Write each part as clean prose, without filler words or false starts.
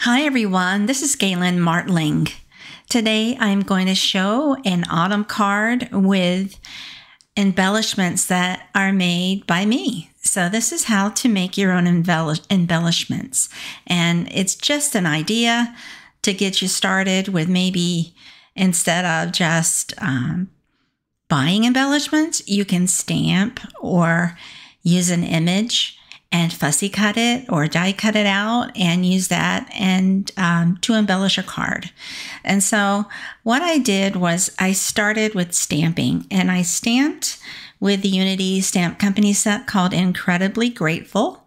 Hi everyone, this is Galen Martling. Today I'm going to show an autumn card with embellishments that are made by me. So this is how to make your own embellishments. And it's just an idea to get you started with, maybe instead of just buying embellishments, you can stamp or use an image and fussy cut it or die cut it out and use that and to embellish a card. And so what I did was I started with stamping, and I stamped with the Unity Stamp Company set called Incredibly Grateful.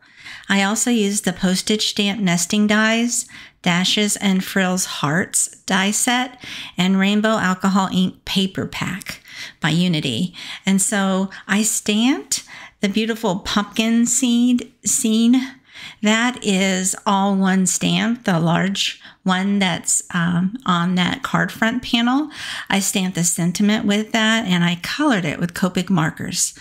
I also used the Postage Stamp nesting dies, dashes, and Frills Hearts die set, and Rainbow Alcohol Ink paper pack by Unity. And so I stamped the beautiful pumpkin seed scene. That is all one stamp, the large one that's on that card front panel. I stamped the sentiment with that, and I colored it with Copic markers.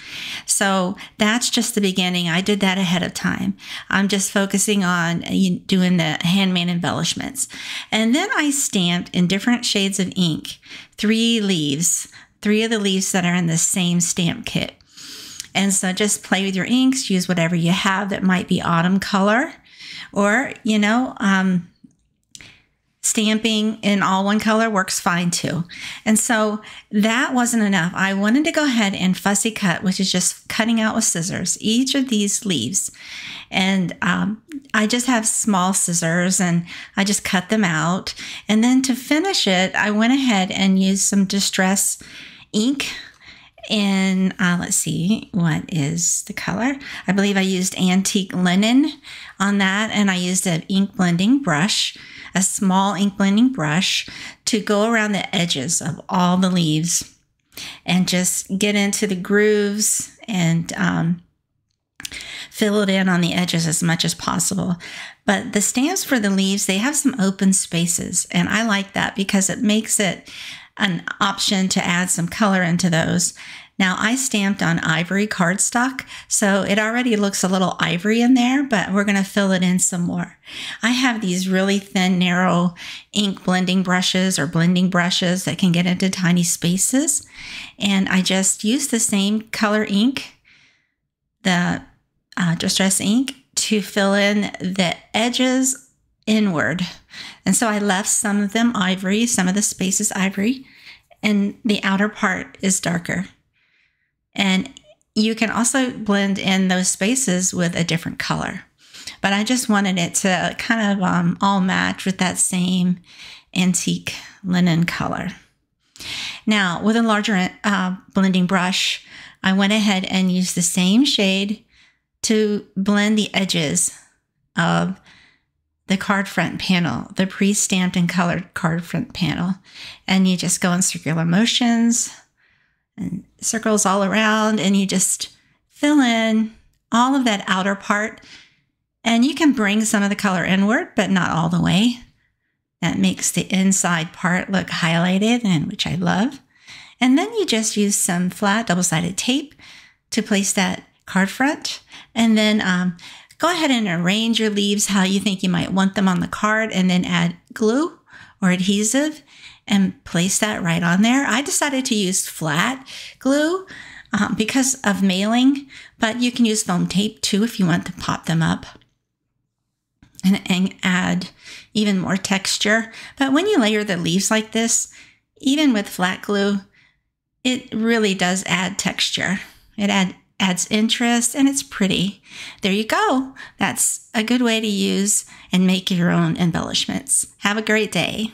So that's just the beginning. I did that ahead of time. I'm just focusing on doing the handmade embellishments. And then I stamped in different shades of ink, 3 leaves, 3 of the leaves that are in the same stamp kit. And so just play with your inks, use whatever you have that might be autumn color, or, stamping in all one color works fine too. And so that wasn't enough. I wanted to go ahead and fussy cut, which is just cutting out with scissors, each of these leaves. And I just have small scissors and I just cut them out. And then to finish it, I went ahead and used some distress ink. And let's see, what is the color? I believe I used antique linen on that, and I used an ink blending brush, a small ink blending brush, to go around the edges of all the leaves and just get into the grooves and fill it in on the edges as much as possible. But the stamps for the leaves, they have some open spaces, and I like that because it makes it an option to add some color into those. Now I stamped on ivory cardstock, so it already looks a little ivory in there, but we're going to fill it in some more. I have these really thin, narrow ink blending brushes or blending brushes that can get into tiny spaces. And I just use the same color ink, the distress ink, to fill in the edges inward. And so I left some of them ivory, some of the spaces ivory, and the outer part is darker. And you can also blend in those spaces with a different color. But I just wanted it to kind of all match with that same antique linen color. Now, with a larger blending brush, I went ahead and used the same shade to blend the edges of the card front panel, the pre-stamped and colored card front panel. And you just go in circular motions and circles all around, and you just fill in all of that outer part. And you can bring some of the color inward, but not all the way. That makes the inside part look highlighted, and which I love. And then you just use some flat double-sided tape to place that card front. And then go ahead and arrange your leaves how you think you might want them on the card, and then add glue or adhesive and place that right on there. I decided to use flat glue because of mailing, but you can use foam tape too if you want to pop them up and add even more texture. But when you layer the leaves like this, even with flat glue, it really does add texture. It adds interest, and it's pretty. There you go. That's a good way to use and make your own embellishments. Have a great day.